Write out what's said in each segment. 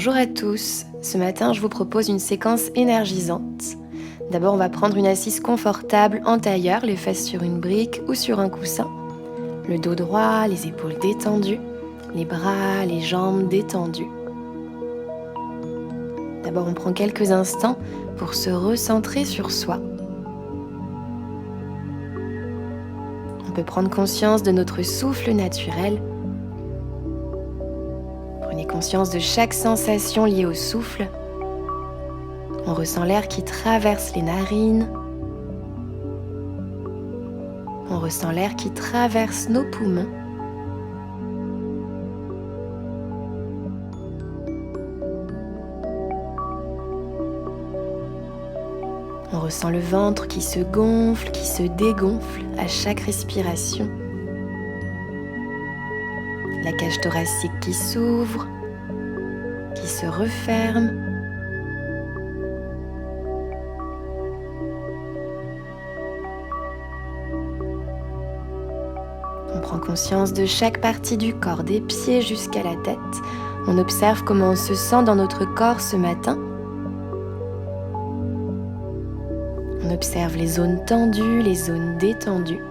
Bonjour à tous, ce matin je vous propose une séquence énergisante. D'abord on va prendre une assise confortable en tailleur, les fesses sur une brique ou sur un coussin. Le dos droit, les épaules détendues, les bras, les jambes détendues. D'abord on prend quelques instants pour se recentrer sur soi. On peut prendre conscience de notre souffle naturel. Prenez conscience de chaque sensation liée au souffle. On ressent l'air qui traverse les narines. On ressent l'air qui traverse nos poumons. On ressent le ventre qui se gonfle, qui se dégonfle à chaque respiration. La cage thoracique qui s'ouvre, qui se referme. On prend conscience de chaque partie du corps, des pieds jusqu'à la tête. On observe comment on se sent dans notre corps ce matin. On observe les zones tendues, les zones détendues.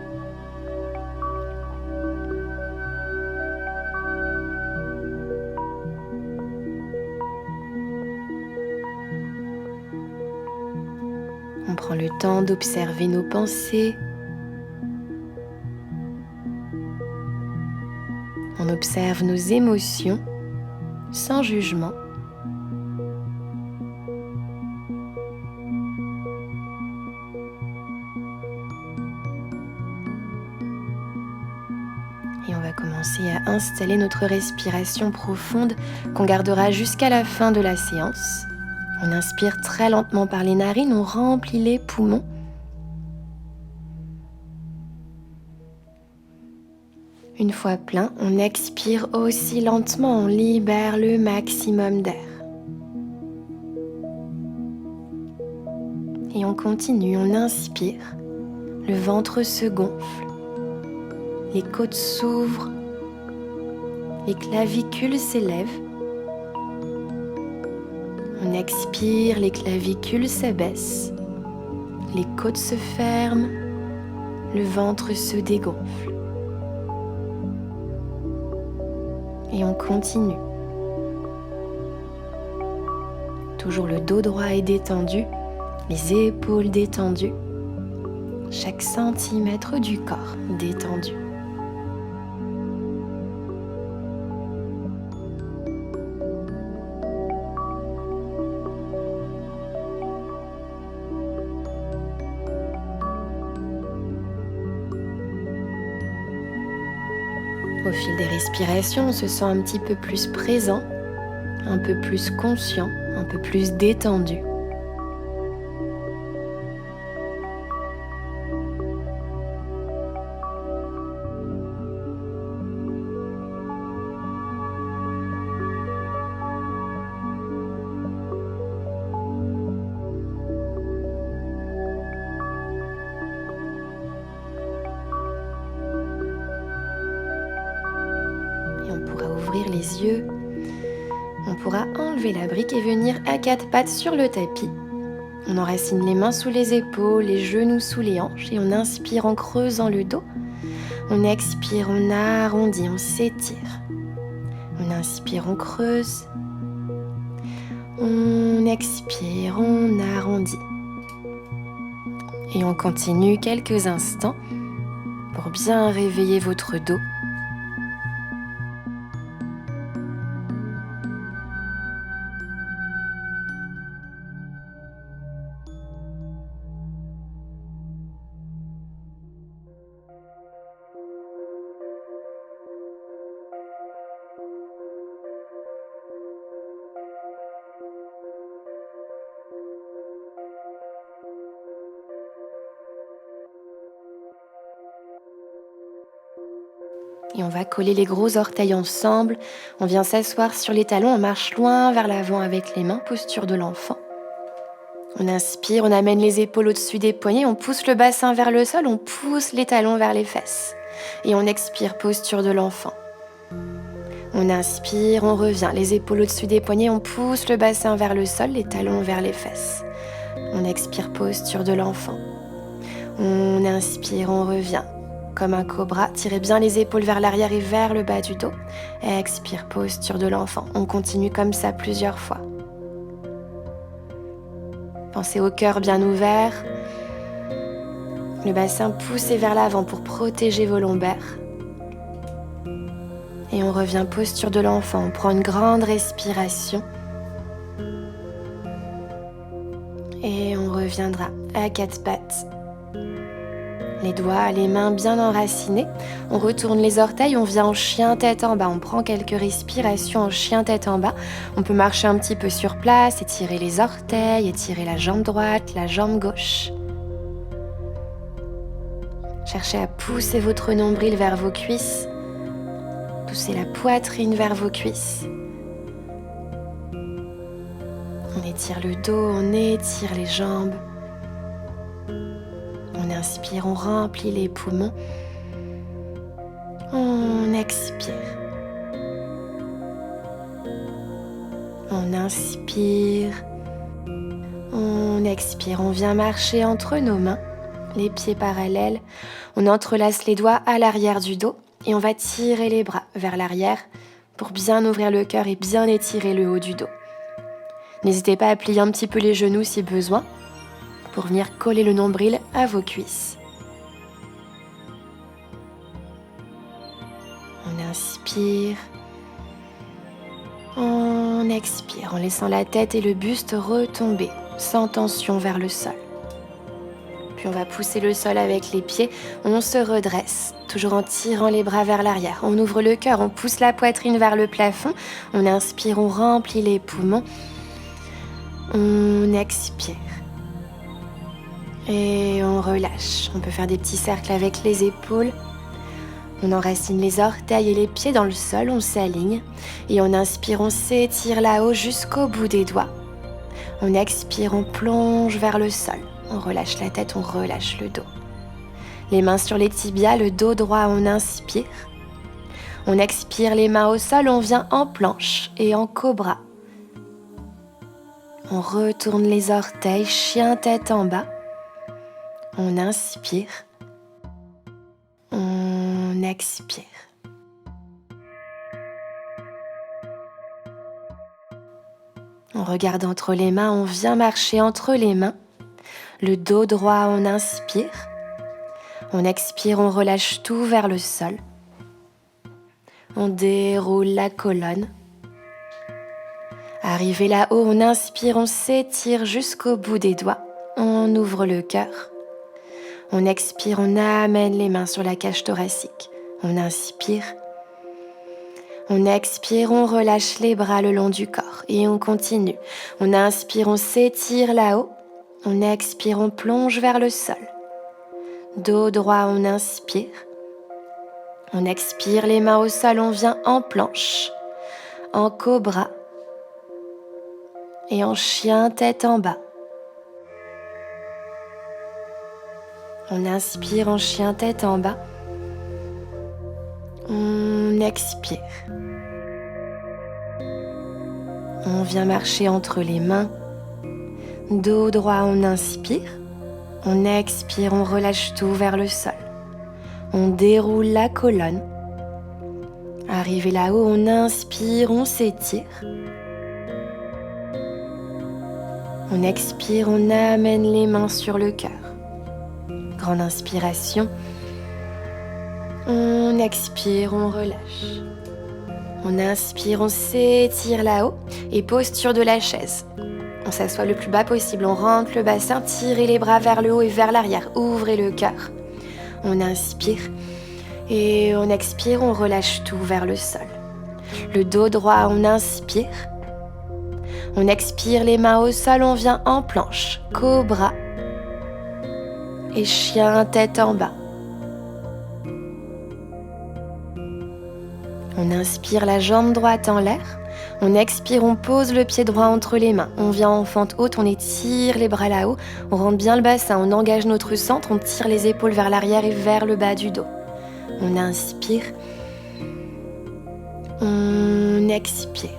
On prend le temps d'observer nos pensées. On observe nos émotions sans jugement. Et on va commencer à installer notre respiration profonde qu'on gardera jusqu'à la fin de la séance. On inspire très lentement par les narines, on remplit les poumons. Une fois plein, on expire aussi lentement, on libère le maximum d'air. Et on continue, on inspire, le ventre se gonfle, les côtes s'ouvrent, les clavicules s'élèvent. On expire, les clavicules s'abaissent, les côtes se ferment, le ventre se dégonfle. Et on continue. Toujours le dos droit est détendu, les épaules détendues, chaque centimètre du corps détendu. Au fil des respirations, on se sent un petit peu plus présent, un peu plus conscient, un peu plus détendu. On pourra ouvrir les yeux, on pourra enlever la brique et venir à quatre pattes sur le tapis. On enracine les mains sous les épaules, les genoux sous les hanches et on inspire en creusant le dos. On expire, on arrondit, on s'étire. On inspire, on creuse. On expire, on arrondit. Et on continue quelques instants pour bien réveiller votre dos. Et on va coller les gros orteils ensemble. On vient s'asseoir sur les talons, on marche loin vers l'avant avec les mains, posture de l'enfant. On inspire, on amène les épaules au-dessus des poignets, on pousse le bassin vers le sol, on pousse les talons vers les fesses. Et on expire, posture de l'enfant. On inspire, on revient, les épaules au-dessus des poignets, on pousse le bassin vers le sol, les talons vers les fesses. On expire, posture de l'enfant. On inspire, on revient. Comme un cobra, tirez bien les épaules vers l'arrière et vers le bas du dos. Expire, posture de l'enfant. On continue comme ça plusieurs fois. Pensez au cœur bien ouvert. Le bassin poussé vers l'avant pour protéger vos lombaires. Et on revient posture de l'enfant. On prend une grande respiration. Et on reviendra à quatre pattes. Les doigts, les mains bien enracinés. On retourne les orteils, on vient en chien tête en bas. On prend quelques respirations en chien tête en bas. On peut marcher un petit peu sur place, étirer les orteils, étirer la jambe droite, la jambe gauche. Cherchez à pousser votre nombril vers vos cuisses. Poussez la poitrine vers vos cuisses. On étire le dos, on étire les jambes. On inspire, on remplit les poumons. On expire. On inspire. On expire. On vient marcher entre nos mains, les pieds parallèles. On entrelace les doigts à l'arrière du dos et on va tirer les bras vers l'arrière pour bien ouvrir le cœur et bien étirer le haut du dos. N'hésitez pas à plier un petit peu les genoux si besoin pour venir coller le nombril à vos cuisses. On inspire. On expire en laissant la tête et le buste retomber sans tension vers le sol. Puis on va pousser le sol avec les pieds. On se redresse, toujours en tirant les bras vers l'arrière. On ouvre le cœur, on pousse la poitrine vers le plafond. On inspire, on remplit les poumons. On expire. Et on relâche. On peut faire des petits cercles avec les épaules. On enracine les orteils et les pieds dans le sol, on s'aligne. Et on inspire, on s'étire là-haut jusqu'au bout des doigts. On expire, on plonge vers le sol. On relâche la tête, on relâche le dos. Les mains sur les tibias, le dos droit, on inspire. On expire, les mains au sol, on vient en planche et en cobra. On retourne les orteils, chien tête en bas. On inspire. On expire. On regarde entre les mains, on vient marcher entre les mains. Le dos droit, on inspire. On expire, on relâche tout vers le sol. On déroule la colonne. Arrivé là-haut, on inspire, on s'étire jusqu'au bout des doigts. On ouvre le cœur. On expire, on amène les mains sur la cage thoracique. On inspire. On expire, on relâche les bras le long du corps et on continue. On inspire, on s'étire là-haut. On expire, on plonge vers le sol. Dos droit, on inspire. On expire, les mains au sol, on vient en planche, en cobra et en chien tête en bas. On inspire en chien tête en bas. On expire. On vient marcher entre les mains. Dos droit, on inspire. On expire, on relâche tout vers le sol. On déroule la colonne. Arrivé là-haut, on inspire, on s'étire. On expire, on amène les mains sur le cœur. Grande inspiration. On expire, on relâche. On inspire, on s'étire là-haut et posture de la chaise. On s'assoit le plus bas possible, on rentre le bassin, tirez les bras vers le haut et vers l'arrière, ouvrez le cœur. On inspire et on expire, on relâche tout vers le sol. Le dos droit, on inspire. On expire, les mains au sol, on vient en planche, cobra et chien tête en bas. On inspire la jambe droite en l'air. On expire, on pose le pied droit entre les mains. On vient en fente haute, on étire les bras là-haut. On rentre bien le bassin, on engage notre centre. On tire les épaules vers l'arrière et vers le bas du dos. On inspire. On expire.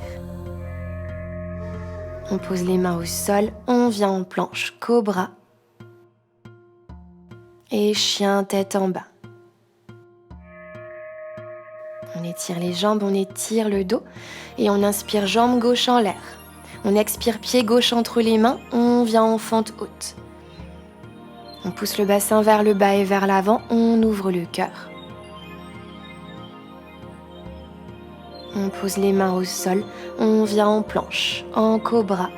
On pose les mains au sol, on vient en planche, cobra. Et chien tête en bas. On étire les jambes, on étire le dos et on inspire jambe gauche en l'air. On expire pied gauche entre les mains, on vient en fente haute. On pousse le bassin vers le bas et vers l'avant, on ouvre le cœur. On pose les mains au sol, on vient en planche, en cobra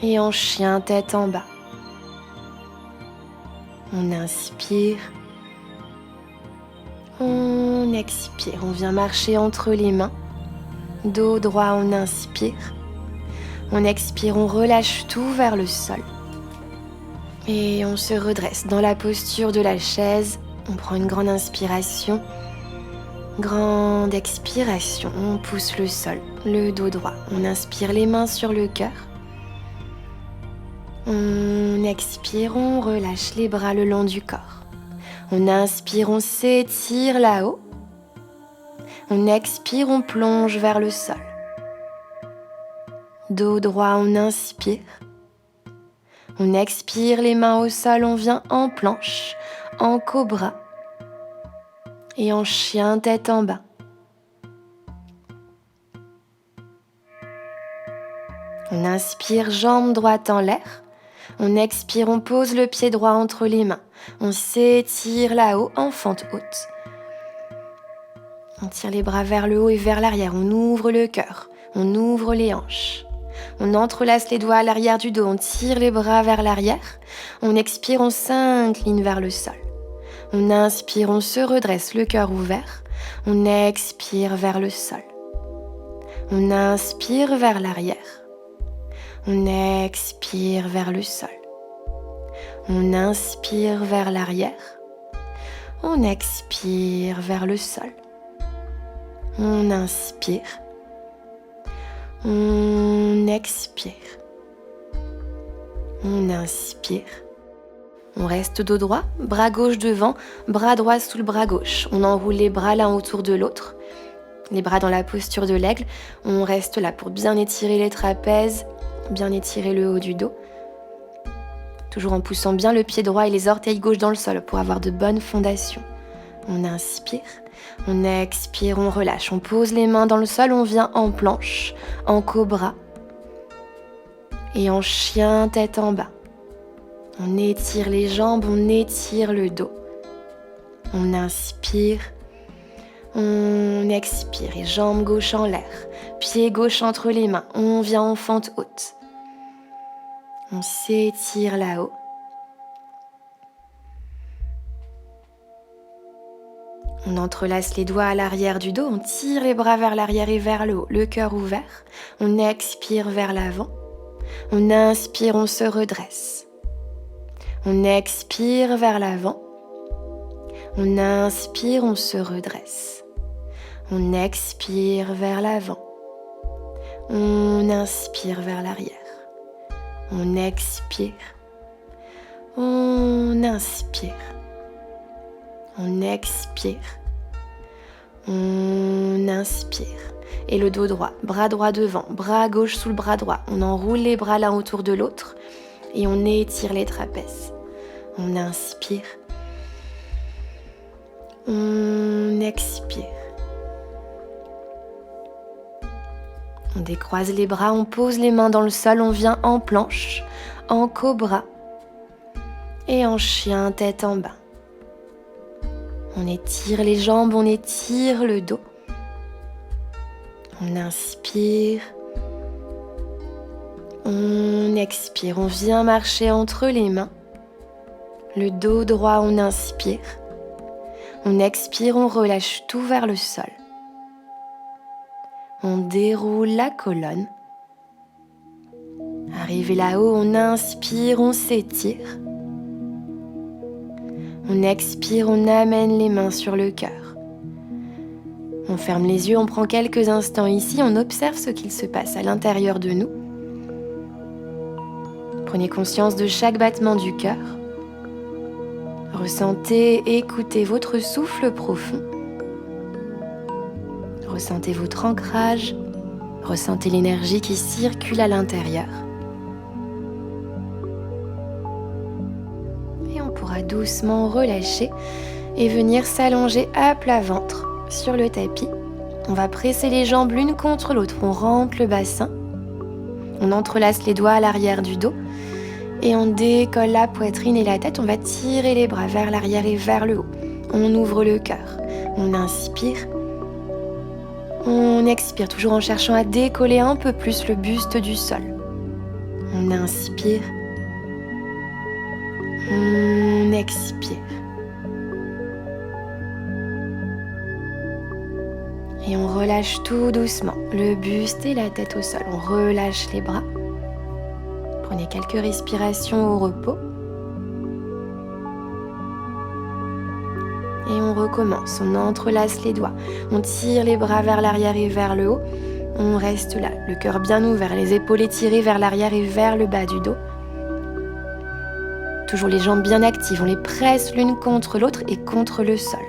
et en chien tête en bas. On inspire, on expire, on vient marcher entre les mains, dos droit, on inspire, on expire, on relâche tout vers le sol et on se redresse dans la posture de la chaise. On prend une grande inspiration, grande expiration, on pousse le sol, le dos droit, on inspire les mains sur le cœur. On expire, on relâche les bras le long du corps. On inspire, on s'étire là-haut. On expire, on plonge vers le sol. Dos droit, on inspire. On expire, les mains au sol, on vient en planche, en cobra et en chien tête en bas. On inspire, jambe droite en l'air. On expire, on pose le pied droit entre les mains. On s'étire là-haut en fente haute. On tire les bras vers le haut et vers l'arrière. On ouvre le cœur. On ouvre les hanches. On entrelace les doigts à l'arrière du dos. On tire les bras vers l'arrière. On expire, on s'incline vers le sol. On inspire, on se redresse, le cœur ouvert. On expire vers le sol. On inspire vers l'arrière. On expire vers le sol. On inspire vers l'arrière. On expire vers le sol. On inspire. On expire. On inspire. On reste dos droit, bras gauche devant, bras droit sous le bras gauche. On enroule les bras l'un autour de l'autre. Les bras dans la posture de l'aigle. On reste là pour bien étirer les trapèzes, bien étirer le haut du dos. Toujours en poussant bien le pied droit et les orteils gauche dans le sol pour avoir de bonnes fondations. On inspire, on expire, on relâche. On pose les mains dans le sol, on vient en planche, en cobra et en chien tête en bas. On étire les jambes, on étire le dos. On inspire, on expire et jambe gauche en l'air, pied gauche entre les mains. On vient en fente haute. On s'étire là-haut. On entrelace les doigts à l'arrière du dos, on tire les bras vers l'arrière et vers le haut, le cœur ouvert. On expire vers l'avant. On inspire, on se redresse. On expire vers l'avant. On inspire, on se redresse. On expire vers l'avant. On inspire vers l'arrière. On expire. On inspire. On expire. On inspire. Et le dos droit, bras droit devant, bras gauche sous le bras droit. On enroule les bras l'un autour de l'autre et on étire les trapèzes. On inspire. On expire. On décroise les bras, on pose les mains dans le sol, on vient en planche, en cobra et en chien tête en bas. On étire les jambes, on étire le dos. On inspire. On expire, on vient marcher entre les mains. Le dos droit, on inspire. On expire, on relâche tout vers le sol. On déroule la colonne. Arrivé là-haut, on inspire, on s'étire. On expire, on amène les mains sur le cœur. On ferme les yeux, on prend quelques instants ici, on observe ce qu'il se passe à l'intérieur de nous. Prenez conscience de chaque battement du cœur. Ressentez, écoutez votre souffle profond. Ressentez votre ancrage, ressentez l'énergie qui circule à l'intérieur. Et on pourra doucement relâcher et venir s'allonger à plat ventre sur le tapis. On va presser les jambes l'une contre l'autre, on rentre le bassin. On entrelace les doigts à l'arrière du dos et on décolle la poitrine et la tête. On va tirer les bras vers l'arrière et vers le haut. On ouvre le cœur. On inspire. On expire, toujours en cherchant à décoller un peu plus le buste du sol. On inspire. On expire. Et on relâche tout doucement le buste et la tête au sol. On relâche les bras. Prenez quelques respirations au repos. Et on recommence. On entrelace les doigts. On tire les bras vers l'arrière et vers le haut. On reste là, le cœur bien ouvert, les épaules étirées vers l'arrière et vers le bas du dos. Toujours les jambes bien actives. On les presse l'une contre l'autre et contre le sol.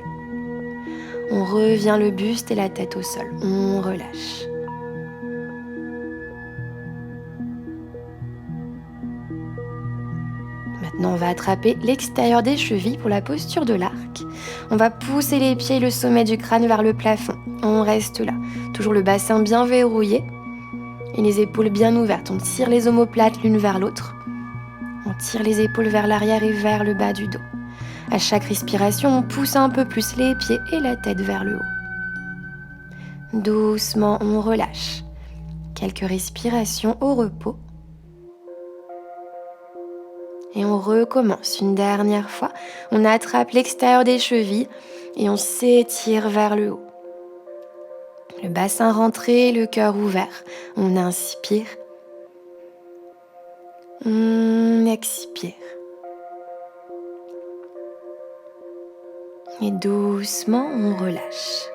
On revient le buste et la tête au sol. On relâche. Maintenant, on va attraper l'extérieur des chevilles pour la posture de l'arc. On va pousser les pieds et le sommet du crâne vers le plafond. On reste là. Toujours le bassin bien verrouillé et les épaules bien ouvertes. On tire les omoplates l'une vers l'autre. On tire les épaules vers l'arrière et vers le bas du dos. À chaque respiration, on pousse un peu plus les pieds et la tête vers le haut. Doucement, on relâche. Quelques respirations au repos. Et on recommence une dernière fois. On attrape l'extérieur des chevilles et on s'étire vers le haut. Le bassin rentré, le cœur ouvert. On inspire. On expire. Et doucement, on relâche.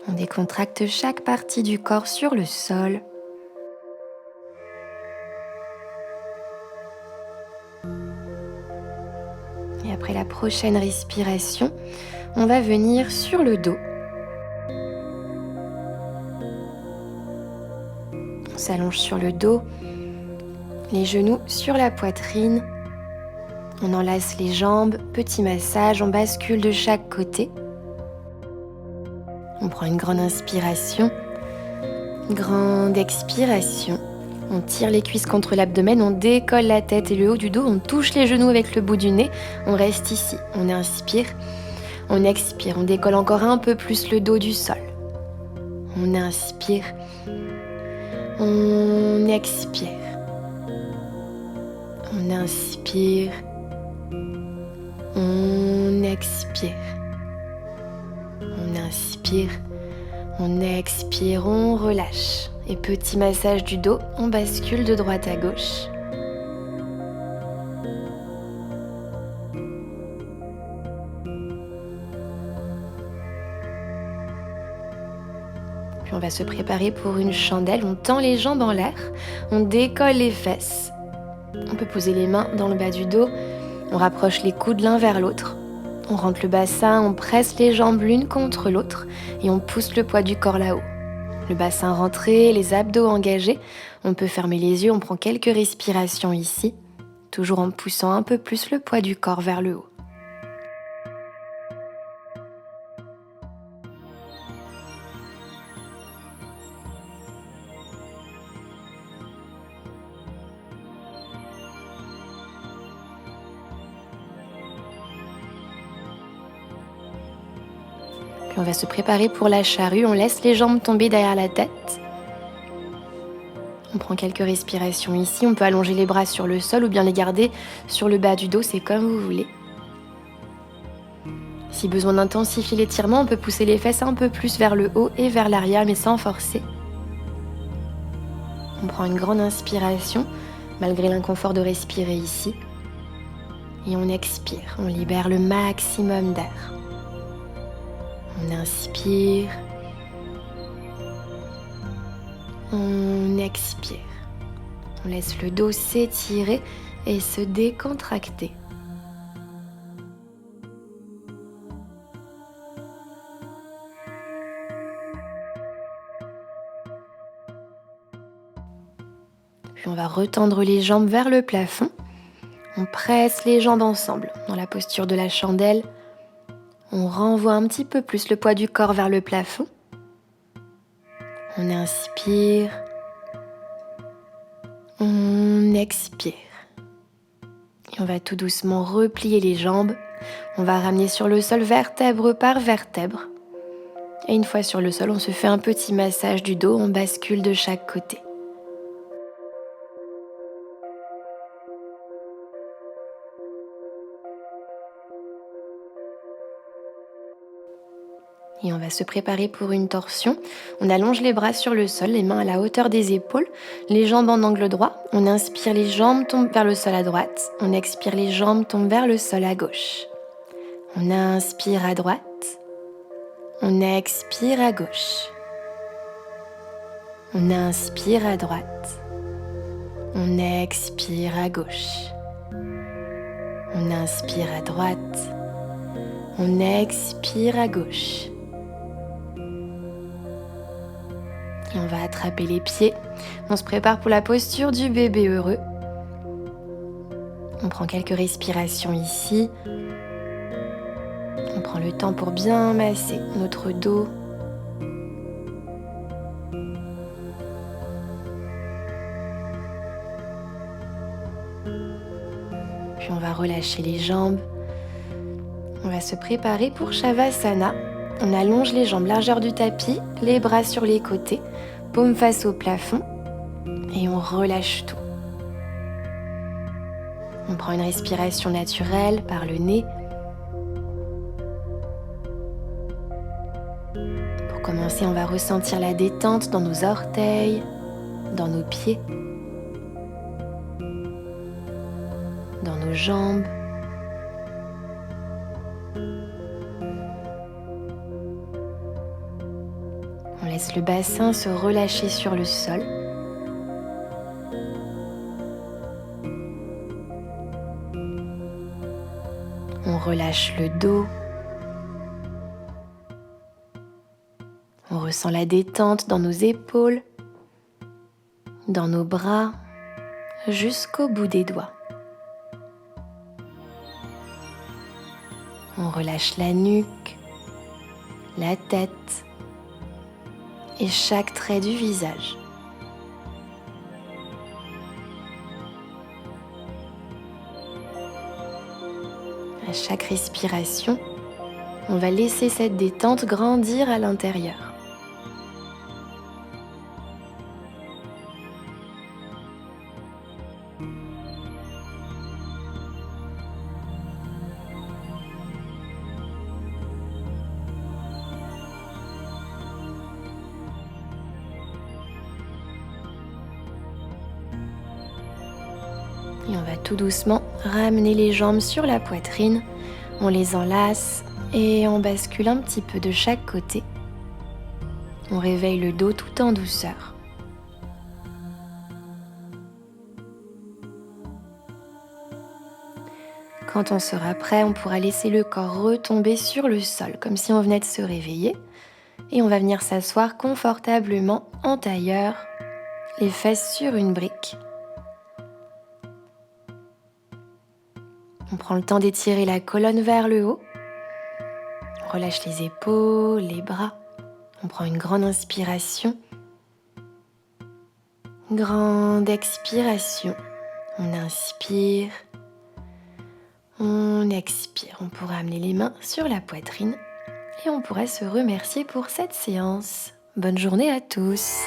On décontracte chaque partie du corps sur le sol. Et après la prochaine respiration, on va venir sur le dos. On s'allonge sur le dos, les genoux sur la poitrine. On enlace les jambes, petit massage, on bascule de chaque côté. On prend une grande inspiration, une grande expiration. On tire les cuisses contre l'abdomen, on décolle la tête et le haut du dos, on touche les genoux avec le bout du nez, on reste ici. On inspire, on expire, on décolle encore un peu plus le dos du sol. On inspire, on expire. On inspire, on expire. On inspire, on expire, on relâche. Et petit massage du dos, on bascule de droite à gauche. Puis on va se préparer pour une chandelle. On tend les jambes en l'air, on décolle les fesses. On peut poser les mains dans le bas du dos, on rapproche les coudes l'un vers l'autre. On rentre le bassin, on presse les jambes l'une contre l'autre et on pousse le poids du corps là-haut. Le bassin rentré, les abdos engagés. On peut fermer les yeux, on prend quelques respirations ici, toujours en poussant un peu plus le poids du corps vers le haut. Puis on va se préparer pour la charrue, on laisse les jambes tomber derrière la tête. On prend quelques respirations ici, on peut allonger les bras sur le sol ou bien les garder sur le bas du dos, c'est comme vous voulez. Si besoin d'intensifier l'étirement, on peut pousser les fesses un peu plus vers le haut et vers l'arrière, mais sans forcer. On prend une grande inspiration, malgré l'inconfort de respirer ici. Et on expire, on libère le maximum d'air. On inspire. On expire. On laisse le dos s'étirer et se décontracter. va retendre les jambes vers le plafond. On presse les jambes ensemble dans la posture de la chandelle. On renvoie un petit peu plus le poids du corps vers le plafond. On inspire. On expire. Et on va tout doucement replier les jambes. On va ramener sur le sol vertèbre par vertèbre. Et une fois sur le sol, on se fait un petit massage du dos. On bascule de chaque côté. Et on va se préparer pour une torsion. On allonge les bras sur le sol, les mains à la hauteur des épaules, les jambes en angle droit. On inspire, les jambes tombent vers le sol à droite. On expire, les jambes tombent vers le sol à gauche. On inspire à droite. On expire à gauche. On inspire à droite. On expire à gauche. On inspire à droite. On expire à gauche. Et on va attraper les pieds. On se prépare pour la posture du bébé heureux. On prend quelques respirations ici. On prend le temps pour bien masser notre dos. Puis on va relâcher les jambes. On va se préparer pour Shavasana. On allonge les jambes largeur du tapis, les bras sur les côtés, paume face au plafond et on relâche tout. On prend une respiration naturelle par le nez. Pour commencer, on va ressentir la détente dans nos orteils, dans nos pieds, dans nos jambes. On laisse le bassin se relâcher sur le sol. On relâche le dos. On ressent la détente dans nos épaules, dans nos bras, jusqu'au bout des doigts. On relâche la nuque, la tête et chaque trait du visage. À chaque respiration, on va laisser cette détente grandir à l'intérieur. Et on va tout doucement ramener les jambes sur la poitrine. On les enlace et on bascule un petit peu de chaque côté. On réveille le dos tout en douceur. Quand on sera prêt, on pourra laisser le corps retomber sur le sol, comme si on venait de se réveiller. Et on va venir s'asseoir confortablement en tailleur, les fesses sur une brique. On prend le temps d'étirer la colonne vers le haut. On relâche les épaules, les bras. On prend une grande inspiration. Grande expiration. On inspire. On expire. On pourra amener les mains sur la poitrine et on pourra se remercier pour cette séance. Bonne journée à tous.